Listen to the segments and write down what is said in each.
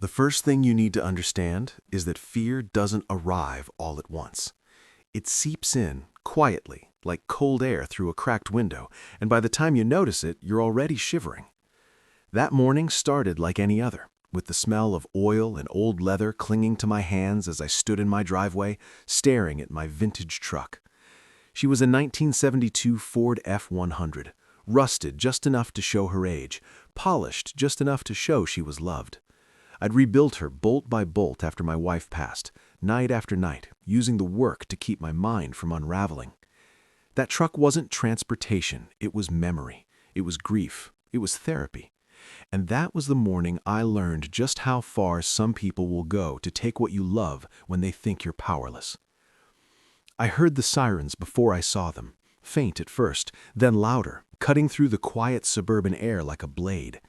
The first thing you need to understand is that fear doesn't arrive all at once. It seeps in, quietly, like cold air through a cracked window, and by the time you notice it, you're already shivering. That morning started like any other, with the smell of oil and old leather clinging to my hands as I stood in my driveway, staring at my vintage truck. She was a 1972 Ford F-100, rusted just enough to show her age, polished just enough to show she was loved. I'd rebuilt her bolt by bolt after my wife passed, night after night, using the work to keep my mind from unraveling. That truck wasn't transportation, it was memory, it was grief, it was therapy. And that was the morning I learned just how far some people will go to take what you love when they think you're powerless. I heard the sirens before I saw them, faint at first, then louder, cutting through the quiet suburban air like a blade.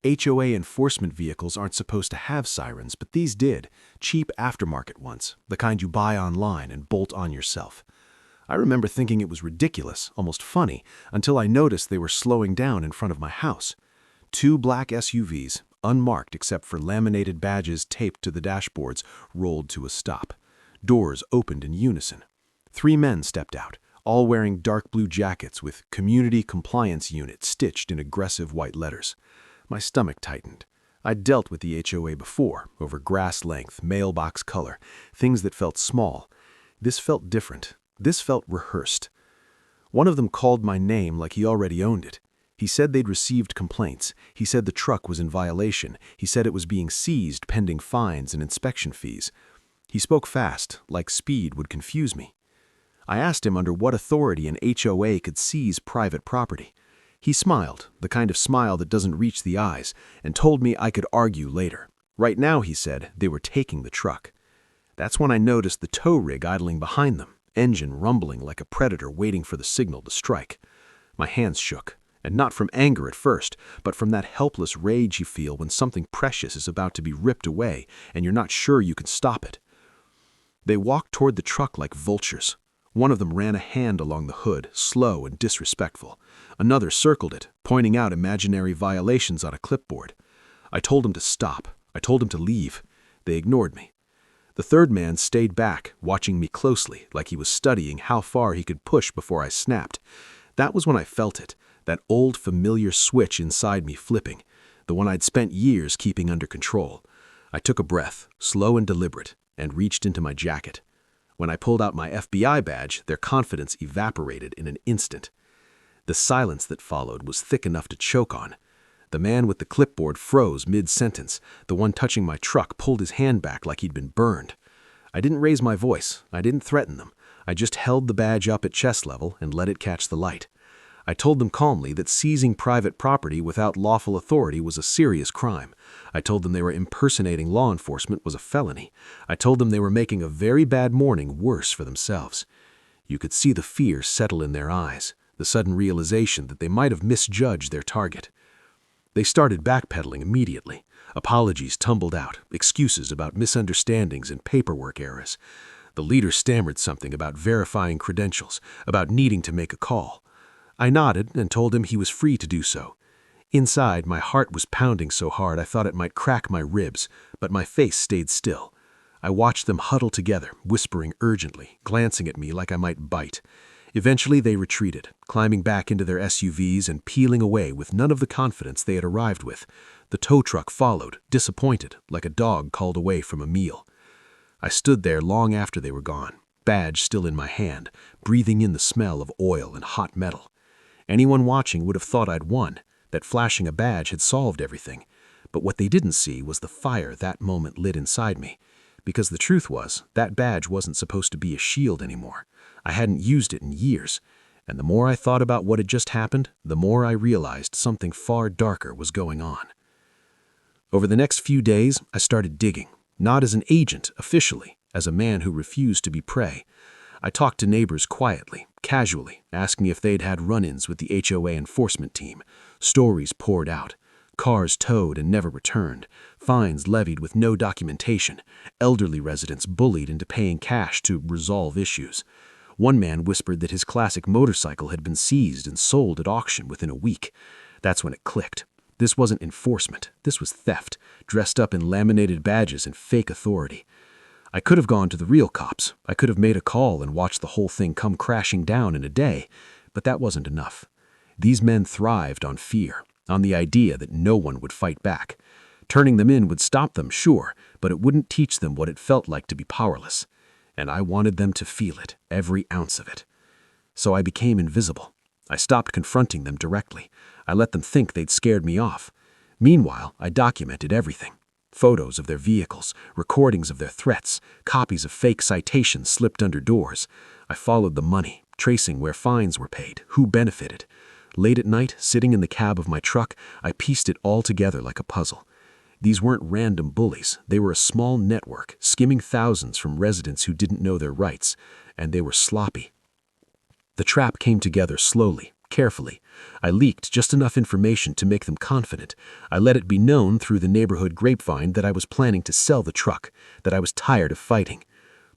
HOA enforcement vehicles aren't supposed to have sirens, but these did, cheap aftermarket ones, the kind you buy online and bolt on yourself. I remember thinking it was ridiculous, almost funny, until I noticed they were slowing down in front of my house. Two black SUVs, unmarked except for laminated badges taped to the dashboards, rolled to a stop. Doors opened in unison. 3 men stepped out, all wearing dark blue jackets with Community Compliance Unit stitched in aggressive white letters. My stomach tightened. I'd dealt with the HOA before, over grass length, mailbox color, things that felt small. This felt different. This felt rehearsed. One of them called my name like he already owned it. He said they'd received complaints. He said the truck was in violation. He said it was being seized pending fines and inspection fees. He spoke fast, like speed would confuse me. I asked him under what authority an HOA could seize private property. He smiled, the kind of smile that doesn't reach the eyes, and told me I could argue later. Right now, he said, they were taking the truck. That's when I noticed the tow rig idling behind them, engine rumbling like a predator waiting for the signal to strike. My hands shook, and not from anger at first, but from that helpless rage you feel when something precious is about to be ripped away and you're not sure you can stop it. They walked toward the truck like vultures. One of them ran a hand along the hood, slow and disrespectful. Another circled it, pointing out imaginary violations on a clipboard. I told him to stop. I told him to leave. They ignored me. The third man stayed back, watching me closely, like he was studying how far he could push before I snapped. That was when I felt it, that old familiar switch inside me flipping, the one I'd spent years keeping under control. I took a breath, slow and deliberate, and reached into my jacket. When I pulled out my FBI badge, their confidence evaporated in an instant. The silence that followed was thick enough to choke on. The man with the clipboard froze mid-sentence. The one touching my truck pulled his hand back like he'd been burned. I didn't raise my voice. I didn't threaten them. I just held the badge up at chest level and let it catch the light. I told them calmly that seizing private property without lawful authority was a serious crime. I told them they were impersonating law enforcement was a felony. I told them they were making a very bad morning worse for themselves. You could see the fear settle in their eyes, the sudden realization that they might have misjudged their target. They started backpedaling immediately. Apologies tumbled out, excuses about misunderstandings and paperwork errors. The leader stammered something about verifying credentials, about needing to make a call. I nodded and told him he was free to do so. Inside, my heart was pounding so hard I thought it might crack my ribs, but my face stayed still. I watched them huddle together, whispering urgently, glancing at me like I might bite. Eventually, they retreated, climbing back into their SUVs and peeling away with none of the confidence they had arrived with. The tow truck followed, disappointed, like a dog called away from a meal. I stood there long after they were gone, badge still in my hand, breathing in the smell of oil and hot metal. Anyone watching would have thought I'd won, that flashing a badge had solved everything. But what they didn't see was the fire that moment lit inside me. Because the truth was, that badge wasn't supposed to be a shield anymore. I hadn't used it in years. And the more I thought about what had just happened, the more I realized something far darker was going on. Over the next few days, I started digging, not as an agent officially, as a man who refused to be prey. I talked to neighbors quietly, casually, asking if they'd had run-ins with the HOA enforcement team. Stories poured out. Cars towed and never returned. Fines levied with no documentation. Elderly residents bullied into paying cash to resolve issues. One man whispered that his classic motorcycle had been seized and sold at auction within a week. That's when it clicked. This wasn't enforcement. This was theft, dressed up in laminated badges and fake authority. I could have gone to the real cops. I could have made a call and watched the whole thing come crashing down in a day, but that wasn't enough. These men thrived on fear, on the idea that no one would fight back. Turning them in would stop them, sure, but it wouldn't teach them what it felt like to be powerless. And I wanted them to feel it, every ounce of it. So I became invisible. I stopped confronting them directly. I let them think they'd scared me off. Meanwhile, I documented everything. Photos of their vehicles, recordings of their threats, copies of fake citations slipped under doors. I followed the money, tracing where fines were paid, who benefited. Late at night, sitting in the cab of my truck, I pieced it all together like a puzzle. These weren't random bullies. They were a small network, skimming thousands from residents who didn't know their rights, and they were sloppy. The trap came together slowly, carefully. I leaked just enough information to make them confident. I let it be known through the neighborhood grapevine that I was planning to sell the truck, that I was tired of fighting.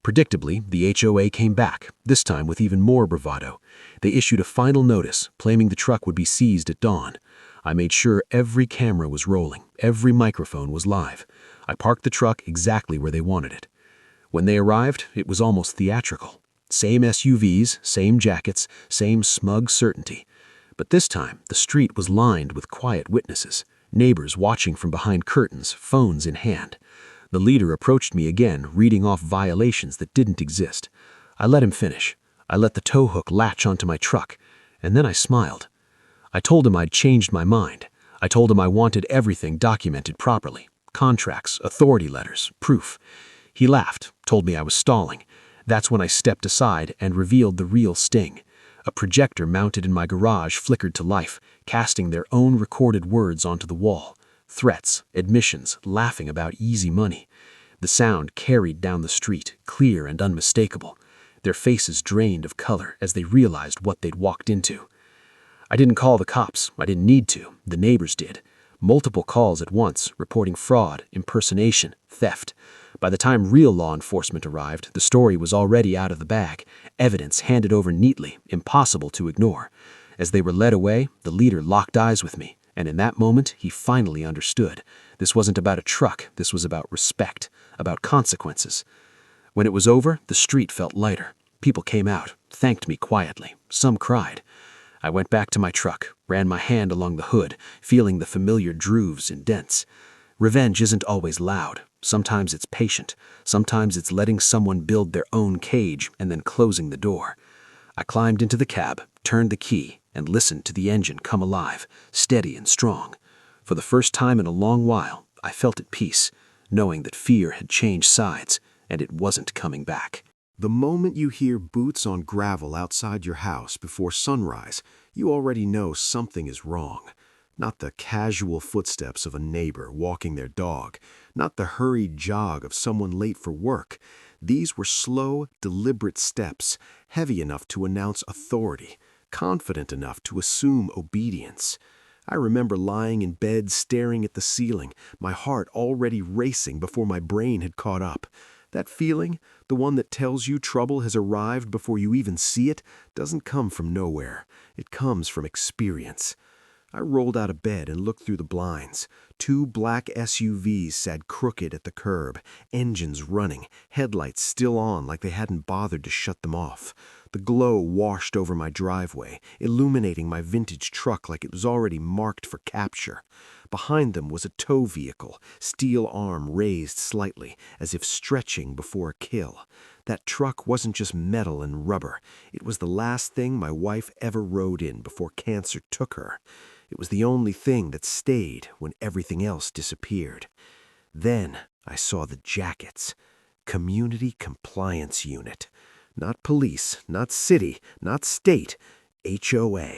Predictably, the HOA came back, this time with even more bravado. They issued a final notice, claiming the truck would be seized at dawn. I made sure every camera was rolling, every microphone was live. I parked the truck exactly where they wanted it. When they arrived, it was almost theatrical. Same SUVs, same jackets, same smug certainty. But this time, the street was lined with quiet witnesses, neighbors watching from behind curtains, phones in hand. The leader approached me again, reading off violations that didn't exist. I let him finish. I let the tow hook latch onto my truck, and then I smiled. I told him I'd changed my mind. I told him I wanted everything documented properly. Contracts, authority letters, proof. He laughed, told me I was stalling. That's when I stepped aside and revealed the real sting. A projector mounted in my garage flickered to life, casting their own recorded words onto the wall. Threats, admissions, laughing about easy money. The sound carried down the street, clear and unmistakable. Their faces drained of color as they realized what they'd walked into. I didn't call the cops. I didn't need to. The neighbors did. Multiple calls at once, reporting fraud, impersonation, theft. By the time real law enforcement arrived, the story was already out of the bag, evidence handed over neatly, impossible to ignore. As they were led away, the leader locked eyes with me, and in that moment, he finally understood. This wasn't about a truck, this was about respect, about consequences. When it was over, the street felt lighter. People came out, thanked me quietly. Some cried. I went back to my truck, ran my hand along the hood, feeling the familiar grooves and dents. Revenge isn't always loud. Sometimes it's patient. Sometimes it's letting someone build their own cage and then closing the door. I climbed into the cab, turned the key, and listened to the engine come alive, steady and strong. For the first time in a long while, I felt at peace, knowing that fear had changed sides, and it wasn't coming back. The moment you hear boots on gravel outside your house before sunrise, you already know something is wrong. Not the casual footsteps of a neighbor walking their dog, not the hurried jog of someone late for work. These were slow, deliberate steps, heavy enough to announce authority, confident enough to assume obedience. I remember lying in bed staring at the ceiling, my heart already racing before my brain had caught up. That feeling, the one that tells you trouble has arrived before you even see it, doesn't come from nowhere. It comes from experience. I rolled out of bed and looked through the blinds. 2 black SUVs sat crooked at the curb, engines running, headlights still on like they hadn't bothered to shut them off. The glow washed over my driveway, illuminating my vintage truck like it was already marked for capture. Behind them was a tow vehicle, steel arm raised slightly, as if stretching before a kill. That truck wasn't just metal and rubber. It was the last thing my wife ever rode in before cancer took her. It was the only thing that stayed when everything else disappeared. Then I saw the jackets. Community Compliance Unit. Not police, not city, not state. HOA.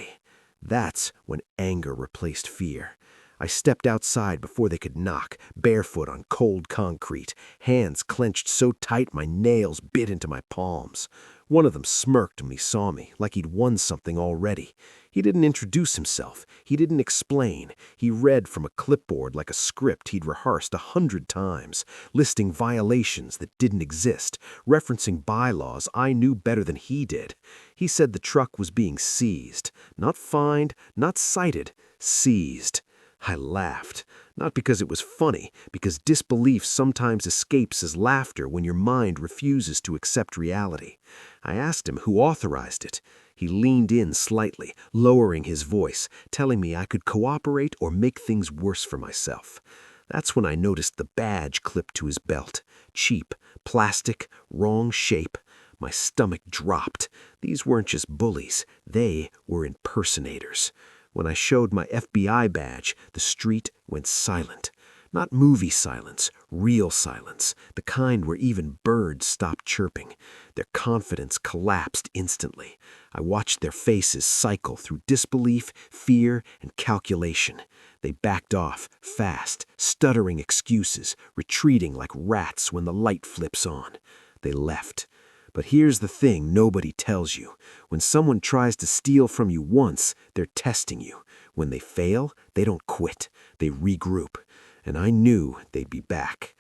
That's when anger replaced fear. I stepped outside before they could knock, barefoot on cold concrete, hands clenched so tight my nails bit into my palms. One of them smirked when he saw me, like he'd won something already. He didn't introduce himself. He didn't explain. He read from a clipboard like a script he'd rehearsed 100 times, listing violations that didn't exist, referencing bylaws I knew better than he did. He said the truck was being seized. Not fined, not cited, seized. I laughed, not because it was funny, because disbelief sometimes escapes as laughter when your mind refuses to accept reality. I asked him who authorized it. He leaned in slightly, lowering his voice, telling me I could cooperate or make things worse for myself. That's when I noticed the badge clipped to his belt. Cheap, plastic, wrong shape. My stomach dropped. These weren't just bullies. They were impersonators. When I showed my FBI badge, the street went silent. Not movie silence, real silence, the kind where even birds stopped chirping. Their confidence collapsed instantly. I watched their faces cycle through disbelief, fear, and calculation. They backed off, fast, stuttering excuses, retreating like rats when the light flips on. They left. But here's the thing nobody tells you. When someone tries to steal from you once, they're testing you. When they fail, they don't quit. They regroup. And I knew they'd be back.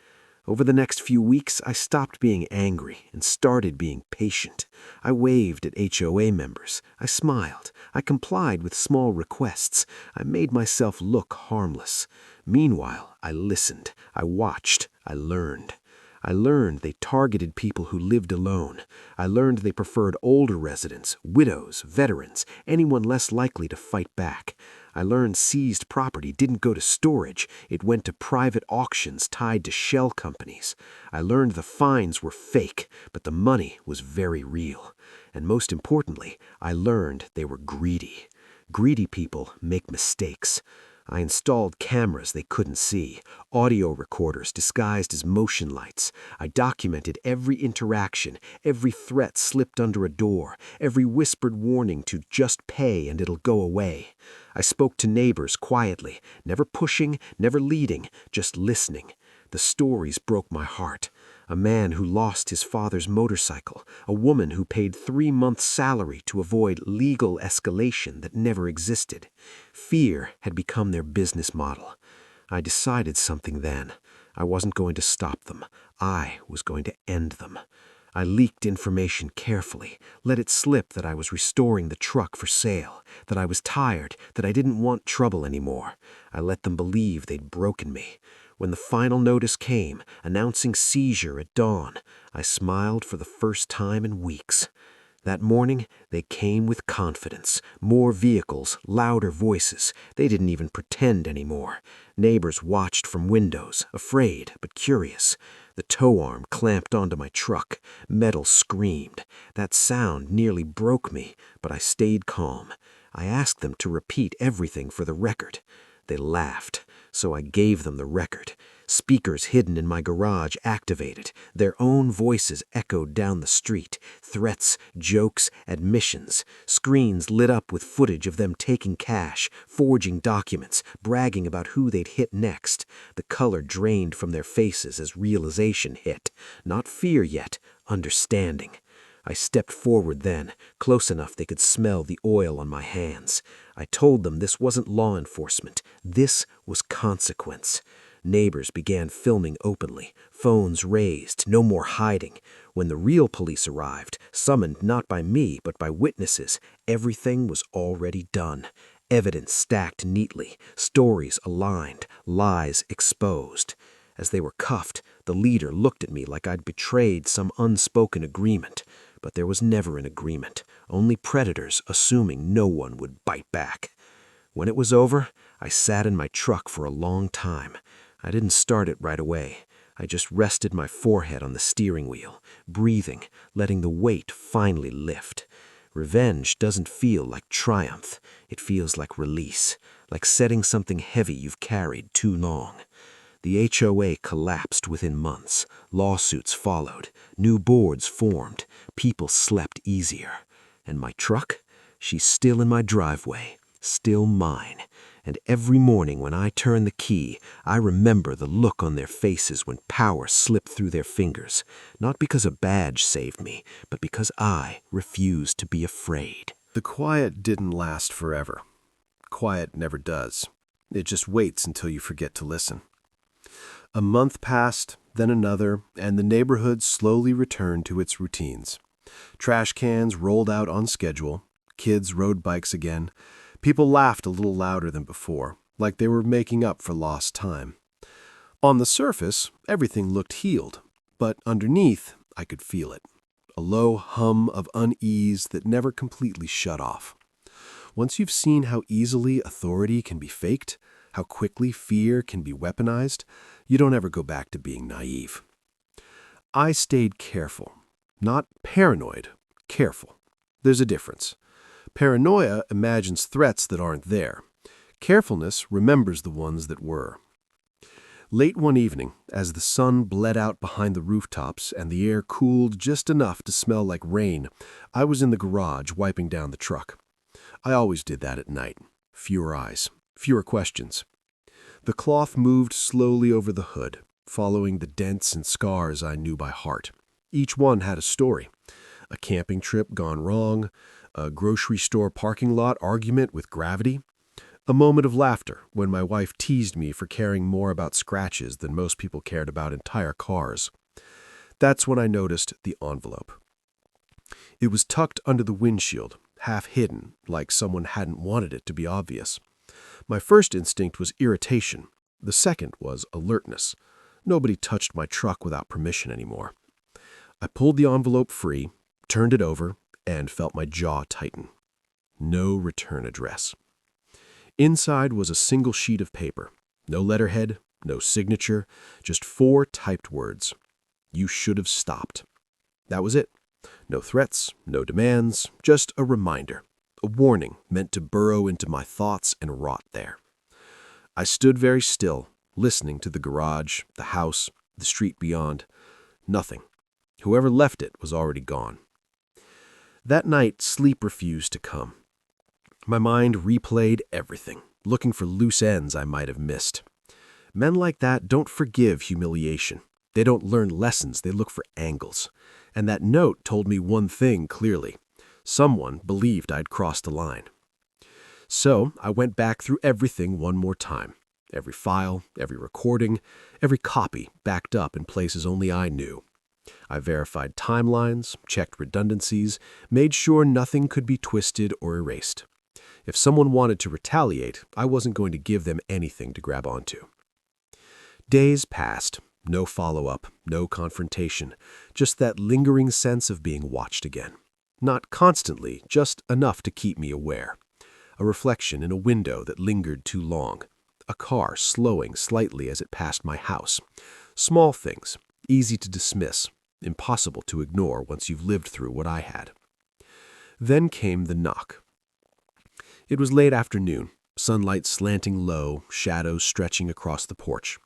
Over the next few weeks, I stopped being angry and started being patient. I waved at HOA members. I smiled. I complied with small requests. I made myself look harmless. Meanwhile, I listened. I watched. I learned. I learned they targeted people who lived alone. I learned they preferred older residents, widows, veterans, anyone less likely to fight back. I learned seized property didn't go to storage, it went to private auctions tied to shell companies. I learned the fines were fake, but the money was very real. And most importantly, I learned they were greedy. Greedy people make mistakes. I installed cameras they couldn't see, audio recorders disguised as motion lights. I documented every interaction, every threat slipped under a door, every whispered warning to just pay and it'll go away. I spoke to neighbors quietly, never pushing, never leading, just listening. The stories broke my heart. A man who lost his father's motorcycle, a woman who paid 3 months' salary to avoid legal escalation that never existed. Fear had become their business model. I decided something then. I wasn't going to stop them. I was going to end them. I leaked information carefully, let it slip that I was restoring the truck for sale, that I was tired, that I didn't want trouble anymore. I let them believe they'd broken me. When the final notice came, announcing seizure at dawn, I smiled for the first time in weeks. That morning, they came with confidence. More vehicles, louder voices. They didn't even pretend anymore. Neighbors watched from windows, afraid but curious. The tow arm clamped onto my truck. Metal screamed. That sound nearly broke me, but I stayed calm. I asked them to repeat everything for the record. They laughed, so I gave them the record. Speakers hidden in my garage activated. Their own voices echoed down the street. Threats, jokes, admissions. Screens lit up with footage of them taking cash, forging documents, bragging about who they'd hit next. The color drained from their faces as realization hit. Not fear yet, understanding. I stepped forward then, close enough they could smell the oil on my hands. I told them this wasn't law enforcement. This was consequence. Neighbors began filming openly, phones raised, no more hiding. When the real police arrived, summoned not by me but by witnesses, everything was already done. Evidence stacked neatly, stories aligned, lies exposed. As they were cuffed, the leader looked at me like I'd betrayed some unspoken agreement. But there was never an agreement, only predators assuming no one would bite back. When it was over, I sat in my truck for a long time. I didn't start it right away. I just rested my forehead on the steering wheel, breathing, letting the weight finally lift. Revenge doesn't feel like triumph. It feels like release, like setting something heavy you've carried too long. The HOA collapsed within months. Lawsuits followed. New boards formed. People slept easier. And my truck? She's still in my driveway, still mine. And every morning when I turn the key, I remember the look on their faces when power slipped through their fingers. Not because a badge saved me, but because I refused to be afraid. The quiet didn't last forever. Quiet never does. It just waits until you forget to listen. A month passed, then another, and the neighborhood slowly returned to its routines. Trash cans rolled out on schedule. Kids rode bikes again. People laughed a little louder than before. like they were making up for lost time. On the surface, everything looked healed, but underneath, I could feel it. A low hum of unease that never completely shut off. Once you've seen how easily authority can be faked, how quickly fear can be weaponized, you don't ever go back to being naive. I stayed careful. Not paranoid, careful. There's a difference. Paranoia imagines threats that aren't there. Carefulness remembers the ones that were. Late one evening, as the sun bled out behind the rooftops and the air cooled just enough to smell like rain, I was in the garage wiping down the truck. I always did that at night. Fewer eyes, fewer questions. The cloth moved slowly over the hood, following the dents and scars I knew by heart. Each one had a story. A camping trip gone wrong, a grocery store parking lot argument with gravity, a moment of laughter when my wife teased me for caring more about scratches than most people cared about entire cars. That's when I noticed the envelope. It was tucked under the windshield, half hidden, like someone hadn't wanted it to be obvious. My first instinct was irritation. The second was alertness. Nobody touched my truck without permission anymore. I pulled the envelope free, turned it over, and felt my jaw tighten. No return address. Inside was a single sheet of paper. No letterhead, no signature, just 4 typed words. You should have stopped. That was it. No threats, no demands, just a reminder. A warning meant to burrow into my thoughts and rot there. I stood very still, listening to the garage, the house, the street beyond. Nothing. Whoever left it was already gone. That night, sleep refused to come. My mind replayed everything, looking for loose ends I might have missed. Men like that don't forgive humiliation. They don't learn lessons, they look for angles. And that note told me one thing clearly. Someone believed I'd crossed the line. So I went back through everything one more time. Every file, every recording, every copy backed up in places only I knew. I verified timelines, checked redundancies, made sure nothing could be twisted or erased. If someone wanted to retaliate, I wasn't going to give them anything to grab onto. Days passed, no follow-up, no confrontation, just that lingering sense of being watched again. Not constantly, just enough to keep me aware. A reflection in a window that lingered too long. A car slowing slightly as it passed my house. Small things, easy to dismiss, impossible to ignore once you've lived through what I had. Then came the knock. It was late afternoon, sunlight slanting low, shadows stretching across the porch.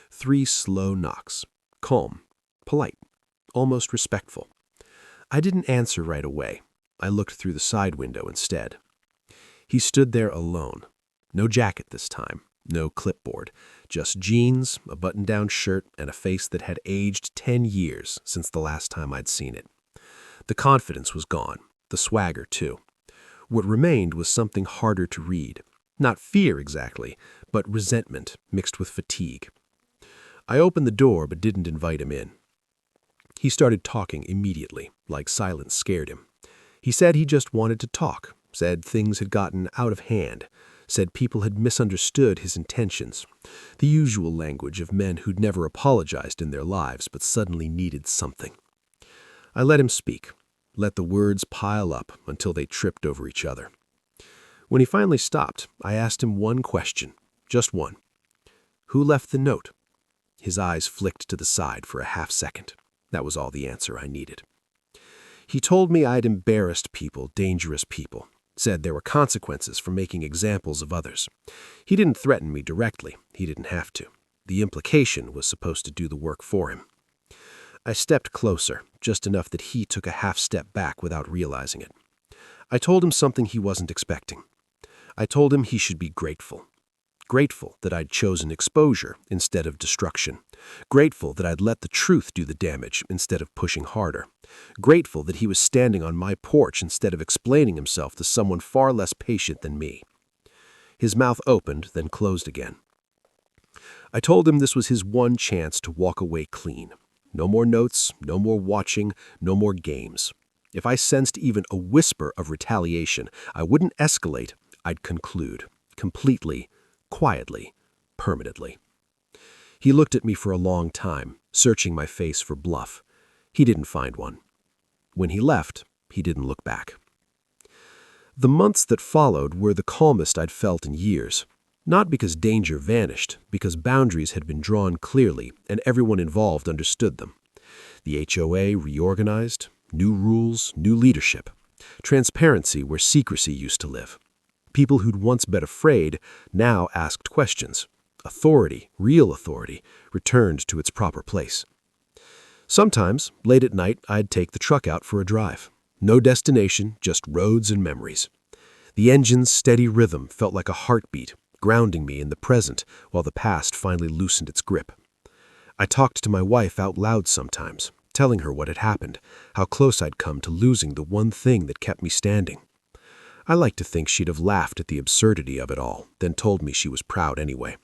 3 slow knocks, calm, polite, almost respectful. I didn't answer right away. I looked through the side window instead. He stood there alone. No jacket this time, no clipboard, just jeans, a button-down shirt, and a face that had aged 10 years since the last time I'd seen it. The confidence was gone, the swagger too. What remained was something harder to read. Not fear exactly, but resentment mixed with fatigue. I opened the door but didn't invite him in. He started talking immediately, like silence scared him. He said he just wanted to talk, said things had gotten out of hand, said people had misunderstood his intentions, the usual language of men who'd never apologized in their lives but suddenly needed something. I let him speak, let the words pile up until they tripped over each other. When he finally stopped, I asked him one question, just one. Who left the note? His eyes flicked to the side for a half-second. That was all the answer I needed. He told me I'd embarrassed people, dangerous people, said there were consequences for making examples of others. He didn't threaten me directly. He didn't have to. The implication was supposed to do the work for him. I stepped closer, just enough that he took a half-step back without realizing it. I told him something he wasn't expecting. I told him he should be grateful. Grateful that I'd chosen exposure instead of destruction. Grateful that I'd let the truth do the damage instead of pushing harder. Grateful that he was standing on my porch instead of explaining himself to someone far less patient than me. His mouth opened, then closed again. I told him this was his one chance to walk away clean. No more notes, no more watching, no more games. If I sensed even a whisper of retaliation, I wouldn't escalate, I'd conclude. Completely, quietly, permanently. He looked at me for a long time, searching my face for bluff. He didn't find one. When he left, he didn't look back. The months that followed were the calmest I'd felt in years. Not because danger vanished, because boundaries had been drawn clearly and everyone involved understood them. The HOA reorganized, new rules, new leadership. Transparency where secrecy used to live. People who'd once been afraid now asked questions. Authority, real authority, returned to its proper place. Sometimes, late at night, I'd take the truck out for a drive. No destination, just roads and memories. The engine's steady rhythm felt like a heartbeat, grounding me in the present while the past finally loosened its grip. I talked to my wife out loud sometimes, telling her what had happened, how close I'd come to losing the one thing that kept me standing. I like to think she'd have laughed at the absurdity of it all, then told me she was proud anyway.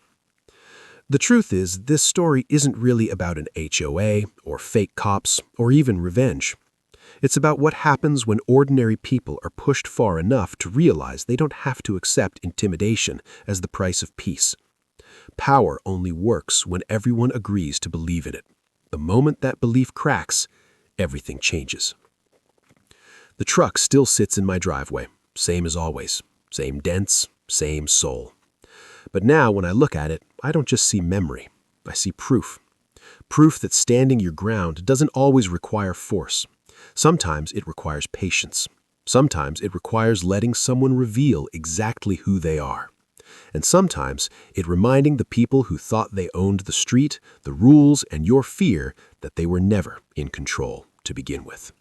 The truth is, this story isn't really about an HOA, or fake cops, or even revenge. It's about what happens when ordinary people are pushed far enough to realize they don't have to accept intimidation as the price of peace. Power only works when everyone agrees to believe in it. The moment that belief cracks, everything changes. The truck still sits in my driveway, same as always, same dents, same soul. But now when I look at it, I don't just see memory, I see proof. Proof that standing your ground doesn't always require force. Sometimes it requires patience. Sometimes it requires letting someone reveal exactly who they are. And sometimes it reminding the people who thought they owned the street, the rules, and your fear that they were never in control to begin with.